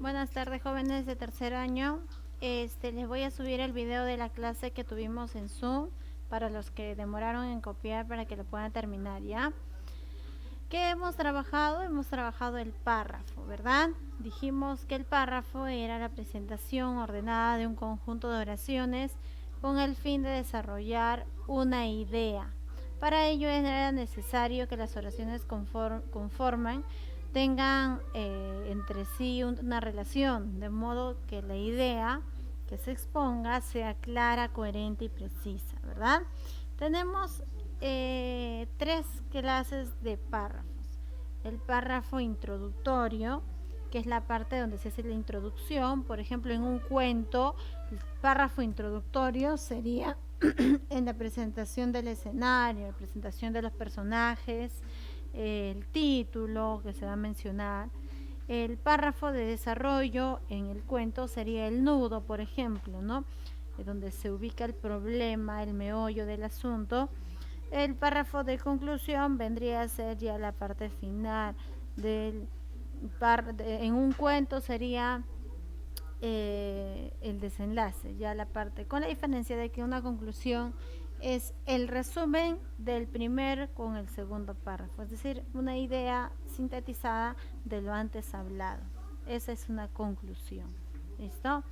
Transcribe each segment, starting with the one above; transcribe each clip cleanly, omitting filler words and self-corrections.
Buenas tardes, jóvenes de tercer año. Les voy a subir el video de la clase que tuvimos en Zoom para los que demoraron en copiar para que lo puedan terminar, ¿ya? ¿Qué hemos trabajado? Hemos trabajado el párrafo, ¿verdad? Dijimos que el párrafo era la presentación ordenada de un conjunto de oraciones con el fin de desarrollar una idea. Para ello era necesario que las oraciones conforman tengan entre sí una relación, de modo que la idea que se exponga sea clara, coherente y precisa, ¿verdad? Tenemos tres clases de párrafos. El párrafo introductorio, que es la parte donde se hace la introducción. Por ejemplo, en un cuento, el párrafo introductorio sería en la presentación del escenario, la presentación de los personajes, el título que se va a mencionar. El párrafo de desarrollo en el cuento sería el nudo, por ejemplo, ¿no? Donde se ubica el problema, el meollo del asunto. El párrafo de conclusión vendría a ser ya la parte final del en un cuento sería el desenlace, ya la parte, con la diferencia de que una conclusión es el resumen del primer con el segundo párrafo, es decir, una idea sintetizada de lo antes hablado. Esa es una conclusión. ¿Listo?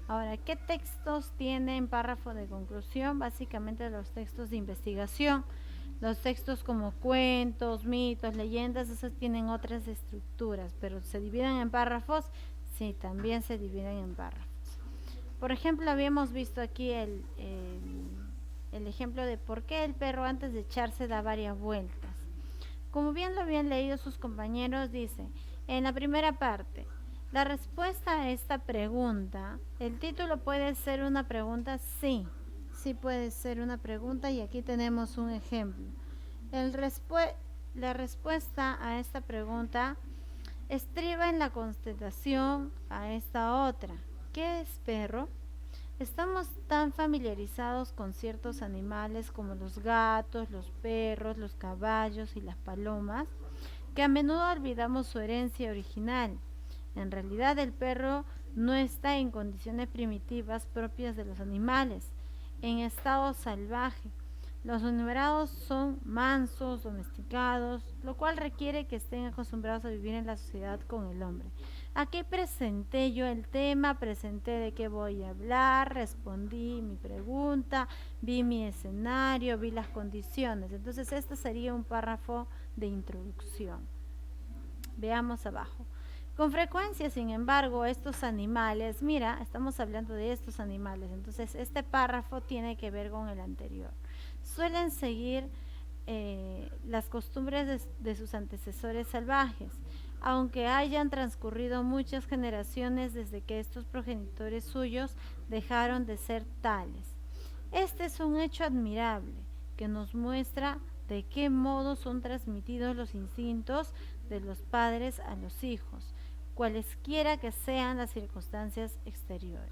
Ahora, ¿qué textos tienen párrafo de conclusión? Básicamente los textos de investigación. Los textos como cuentos, mitos, leyendas, esos tienen otras estructuras, pero se dividen en párrafos. Sí, también se dividen en párrafos. Por ejemplo, habíamos visto aquí el ejemplo de por qué el perro antes de echarse da varias vueltas. Como bien lo habían leído sus compañeros, dice, en la primera parte, la respuesta a esta pregunta, el título puede ser una pregunta, sí, sí puede ser una pregunta y aquí tenemos un ejemplo. La respuesta a esta pregunta estriba en la contestación a esta otra. ¿Qué es perro? Estamos tan familiarizados con ciertos animales como los gatos, los perros, los caballos y las palomas, que a menudo olvidamos su herencia original. En realidad el perro no está en condiciones primitivas propias de los animales, en estado salvaje. Los enumerados son mansos, domesticados, lo cual requiere que estén acostumbrados a vivir en la sociedad con el hombre. Aquí presenté yo el tema, presenté de qué voy a hablar, respondí mi pregunta, vi mi escenario, vi las condiciones. Entonces este sería un párrafo de introducción. Veamos abajo. Con frecuencia, sin embargo, estos animales, mira, estamos hablando de estos animales, entonces este párrafo tiene que ver con el anterior. Suelen seguir las costumbres de sus antecesores salvajes, aunque hayan transcurrido muchas generaciones desde que estos progenitores suyos dejaron de ser tales. Este es un hecho admirable que nos muestra de qué modo son transmitidos los instintos de los padres a los hijos, cualesquiera que sean las circunstancias exteriores.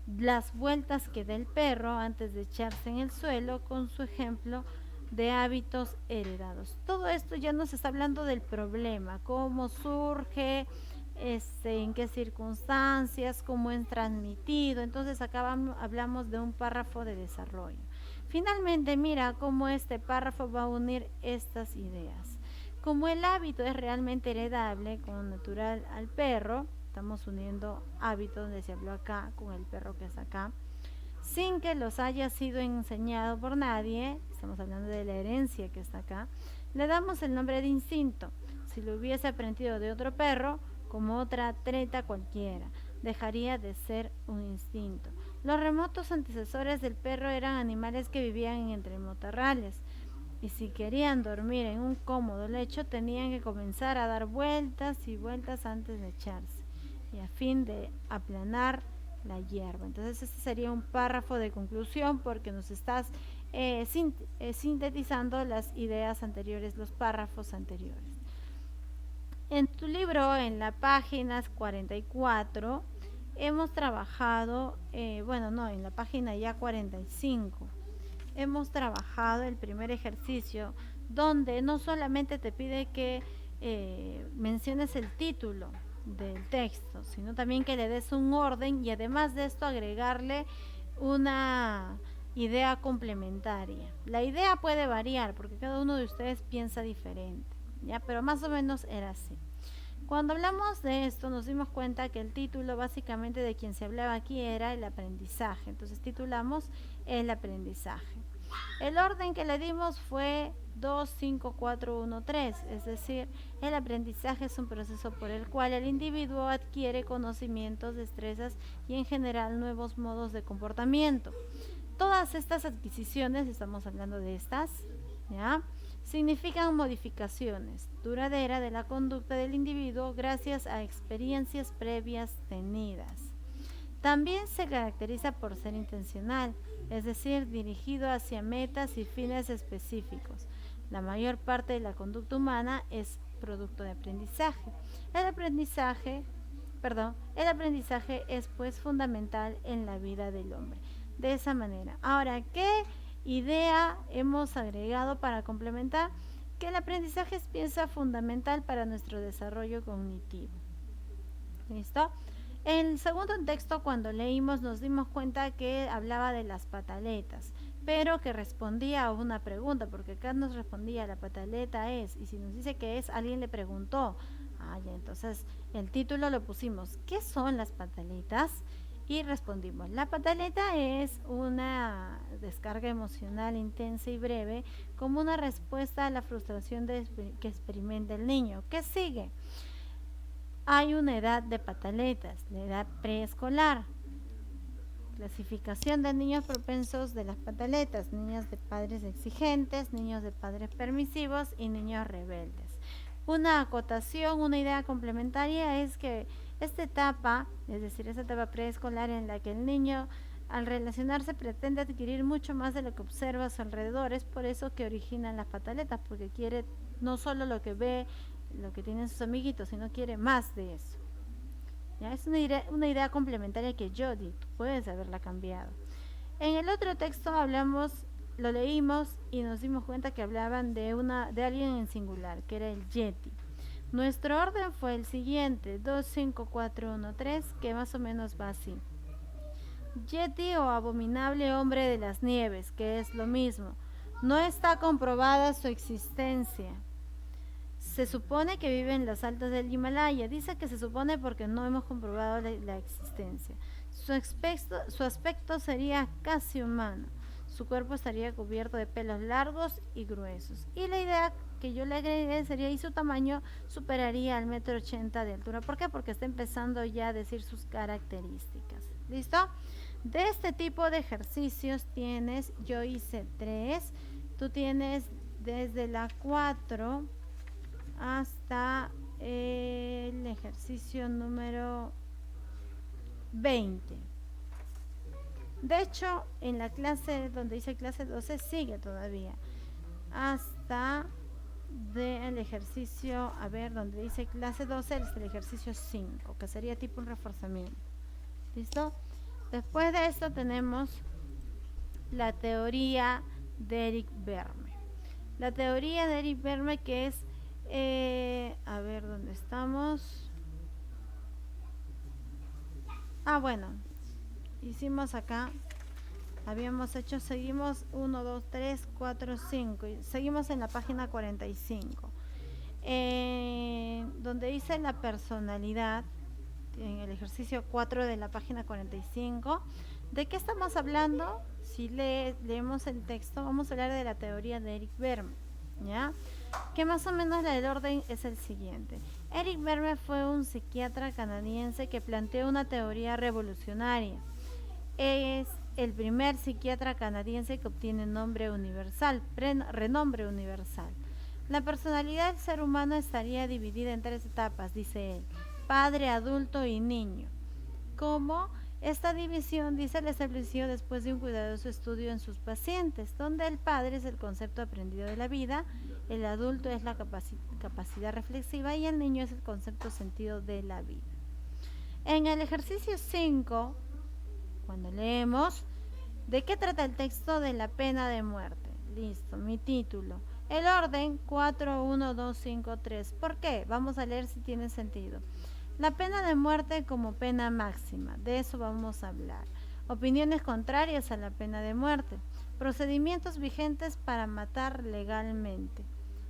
Las vueltas que da el perro antes de echarse en el suelo con su ejemplo de hábitos heredados. Todo esto ya nos está hablando del problema, cómo surge, en qué circunstancias, cómo es transmitido. Entonces acá hablamos de un párrafo de desarrollo. Finalmente, mira cómo este párrafo va a unir estas ideas. Como el hábito es realmente heredable, como natural al perro, estamos uniendo hábitos donde se habló acá con el perro que es acá, sin que los haya sido enseñado por nadie, estamos hablando de la herencia que está acá, le damos el nombre de instinto. Si lo hubiese aprendido de otro perro, como otra treta cualquiera, dejaría de ser un instinto. Los remotos antecesores del perro eran animales que vivían en entre matorrales, y si querían dormir en un cómodo lecho tenían que comenzar a dar vueltas y vueltas antes de echarse, y a fin de aplanar la hierba. Entonces este sería un párrafo de conclusión porque nos estás sintetizando las ideas anteriores, los párrafos anteriores. En tu libro, en la página 44, hemos trabajado, en la página ya 45, hemos trabajado el primer ejercicio donde no solamente te pide que menciones el título, del texto, sino también que le des un orden y además de esto agregarle una idea complementaria. La idea puede variar porque cada uno de ustedes piensa diferente, ¿ya? Pero más o menos era así. Cuando hablamos de esto nos dimos cuenta que el título básicamente de quien se hablaba aquí era el aprendizaje. Entonces titulamos el aprendizaje. El orden que le dimos fue 2, 5, 4, 1, 3, es decir, el aprendizaje es un proceso por el cual el individuo adquiere conocimientos, destrezas y en general nuevos modos de comportamiento. Todas estas adquisiciones, estamos hablando de estas, ¿ya?, significan modificaciones duraderas de la conducta del individuo gracias a experiencias previas tenidas. También se caracteriza por ser intencional, es decir, dirigido hacia metas y fines específicos. La mayor parte de la conducta humana es producto de aprendizaje. El aprendizaje es pues fundamental en la vida del hombre. De esa manera. Ahora, ¿qué idea hemos agregado para complementar? Que el aprendizaje es pieza fundamental para nuestro desarrollo cognitivo. ¿Listo? En el segundo texto, cuando leímos, nos dimos cuenta que hablaba de las pataletas, pero que respondía a una pregunta, porque acá nos respondía la pataleta es, y si nos dice que es, alguien le preguntó. Ya, entonces el título lo pusimos, ¿qué son las pataletas? Y respondimos, la pataleta es una descarga emocional intensa y breve como una respuesta a la frustración que experimenta el niño. ¿Qué sigue? Hay una edad de pataletas, la edad preescolar. Clasificación de niños propensos de las pataletas, niños de padres exigentes, niños de padres permisivos y niños rebeldes. Una acotación, una idea complementaria es que esta etapa, es decir, esta etapa preescolar en la que el niño al relacionarse pretende adquirir mucho más de lo que observa a su alrededor, es por eso que originan las pataletas, porque quiere no solo lo que ve, lo que tienen sus amiguitos, sino quiere más de eso. ¿Ya? Es una idea complementaria que yo di, tú puedes haberla cambiado. En el otro texto lo leímos y nos dimos cuenta que hablaban de alguien en singular, que era el Yeti. Nuestro orden fue el siguiente, 2, 5, 4, 1, 3, que más o menos va así. Yeti o abominable hombre de las nieves, que es lo mismo. No está comprobada su existencia. Se supone que vive en las altas del Himalaya. Dice que se supone porque no hemos comprobado la existencia. Su aspecto sería casi humano. Su cuerpo estaría cubierto de pelos largos y gruesos. Y la idea que yo le agregué sería, y su tamaño superaría al 1,80 m de altura. ¿Por qué? Porque está empezando ya a decir sus características. ¿Listo? De este tipo de ejercicios tienes, yo hice 3, tú tienes desde la 4 hasta el ejercicio número 20. De hecho, en la clase donde dice clase 12 sigue todavía hasta del ejercicio, a ver, donde dice clase 12 es el ejercicio 5, que sería tipo un reforzamiento. ¿Listo? Después de esto tenemos la teoría de Eric Verme. La teoría de Eric Verme, que es a ver dónde estamos. Bueno, hicimos acá, habíamos hecho, seguimos 1, 2, 3, 4, 5 y seguimos en la página 45, donde dice la personalidad, en el ejercicio 4 de la página 45. ¿De qué estamos hablando? Si leemos el texto, vamos a hablar de la teoría de Eric Verme, ¿ya? Que más o menos el orden es el siguiente. Eric Verme fue un psiquiatra canadiense que planteó una teoría revolucionaria. Es el primer psiquiatra canadiense que obtiene renombre universal. La personalidad del ser humano estaría dividida en 3 etapas, dice él: padre, adulto y niño. ¿Cómo? Esta división, dice, la estableció después de un cuidadoso estudio en sus pacientes, donde el padre es el concepto aprendido de la vida, el adulto es la capacidad reflexiva y el niño es el concepto sentido de la vida. En el ejercicio 5, cuando leemos, ¿de qué trata el texto? De la pena de muerte. Listo, mi título. El orden 4, 1, 2, 5, 3. ¿Por qué? Vamos a leer si tiene sentido. La pena de muerte como pena máxima, de eso vamos a hablar. Opiniones contrarias a la pena de muerte. Procedimientos vigentes para matar legalmente.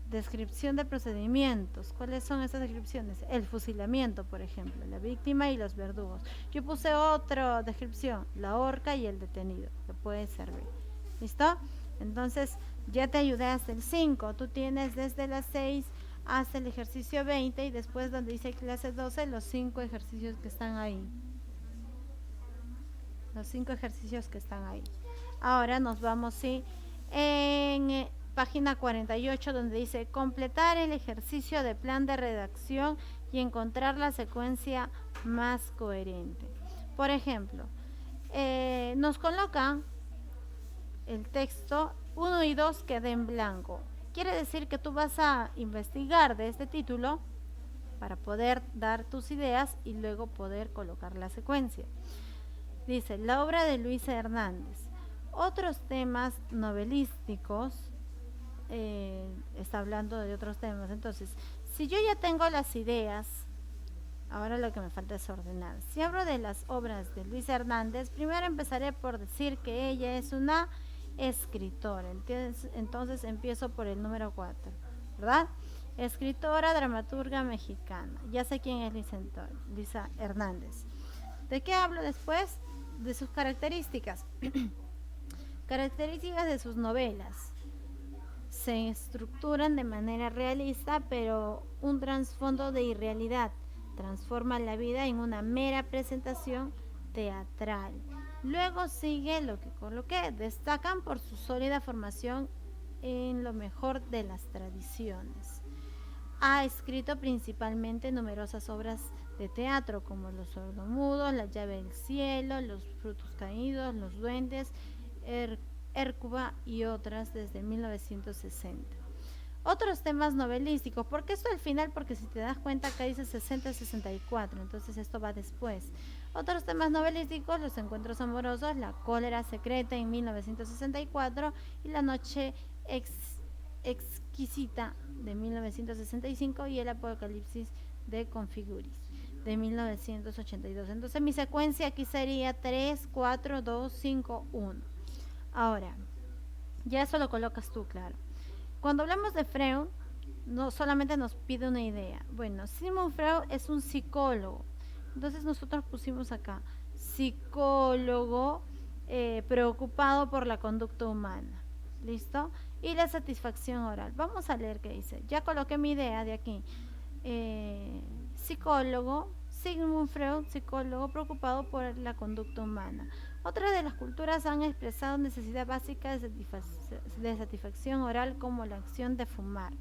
Descripción de procedimientos. ¿Cuáles son esas descripciones? El fusilamiento, por ejemplo, la víctima y los verdugos. Yo puse otra descripción, la horca y el detenido, que puede servir. ¿Listo? Entonces, ya te ayudé hasta el 5. Tú tienes desde las 6 hasta el ejercicio 20 y después donde dice clase 12, los 5 ejercicios que están ahí. Los 5 ejercicios que están ahí. Ahora nos vamos, sí, en página 48, donde dice completar el ejercicio de plan de redacción y encontrar la secuencia más coherente. Por ejemplo, nos colocan el texto 1 y 2 queda en blanco. Quiere decir que tú vas a investigar de este título para poder dar tus ideas y luego poder colocar la secuencia. Dice, la obra de Luisa Hernández. Otros temas novelísticos, está hablando de otros temas. Entonces, si yo ya tengo las ideas, ahora lo que me falta es ordenar. Si hablo de las obras de Luisa Hernández, primero empezaré por decir que ella es una escritora. Entonces empiezo por el número 4, ¿verdad? Escritora, dramaturga mexicana. Ya sé quién es Luisa Hernández. ¿De qué hablo después? De sus características. Características de sus novelas. Se estructuran de manera realista, pero un trasfondo de irrealidad. Transforma la vida en una mera presentación teatral. Luego sigue lo que coloqué. Destacan por su sólida formación en lo mejor de las tradiciones. Ha escrito principalmente numerosas obras de teatro como Los sordomudos, La llave del cielo, Los frutos caídos, Los duendes, Hércuba y otras desde 1960. Otros temas novelísticos, ¿por qué esto al final? Porque si te das cuenta acá dice 60 y 64, entonces esto va después. Otros temas novelísticos, Los encuentros amorosos, La cólera secreta en 1964 y La noche exquisita de 1965 y El apocalipsis de Configuris de 1982. Entonces mi secuencia aquí sería 3, 4, 2, 5, 1. Ahora, ya eso lo colocas tú, claro. Cuando hablamos de Freud, no solamente nos pide una idea. Bueno, Sigmund Freud es un psicólogo. Entonces nosotros pusimos acá, psicólogo preocupado por la conducta humana. ¿Listo? Y la satisfacción oral. Vamos a leer qué dice. Ya coloqué mi idea de aquí. Psicólogo, Sigmund Freud, psicólogo preocupado por la conducta humana. Otras de las culturas han expresado necesidad básica de satisfacción oral como la acción de fumar.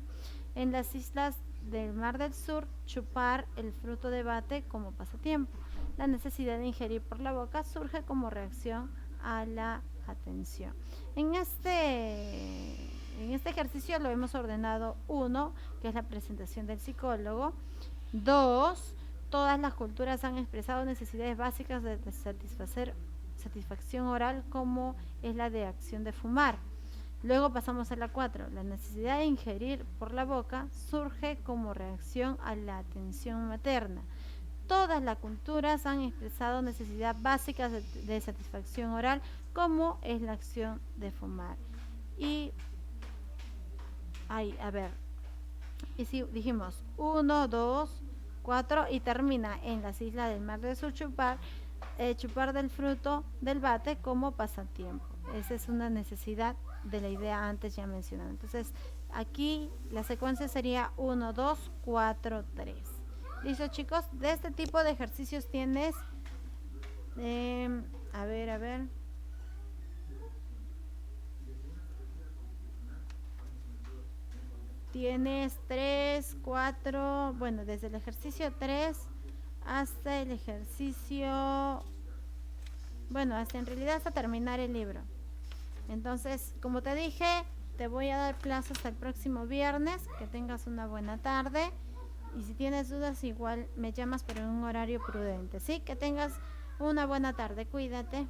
En las islas del Mar del Sur, chupar el fruto de bate como pasatiempo. La necesidad de ingerir por la boca surge como reacción a la atención. En este ejercicio lo hemos ordenado 1, que es la presentación del psicólogo. 2, todas las culturas han expresado necesidades básicas de satisfacción oral como es la de acción de fumar. Luego pasamos a la 4. La necesidad de ingerir por la boca surge como reacción a la atención materna. Todas las culturas han expresado necesidades básicas de satisfacción oral como es la acción de fumar. Y y si dijimos 1, 2, 4 y termina en las islas del Mar del Sur chupar del fruto del bate como pasatiempo. Esa es una necesidad de la idea antes ya mencionada. Entonces aquí la secuencia sería 1, 2, 4, 3. ¿Listo, chicos? De este tipo de ejercicios tienes tienes 3, 4, bueno, desde el ejercicio 3 hasta el ejercicio, bueno, hasta en realidad hasta terminar el libro. Entonces, como te dije, te voy a dar plazo hasta el próximo viernes. Que tengas una buena tarde. Y si tienes dudas, igual me llamas, pero en un horario prudente, ¿sí? Que tengas una buena tarde. Cuídate.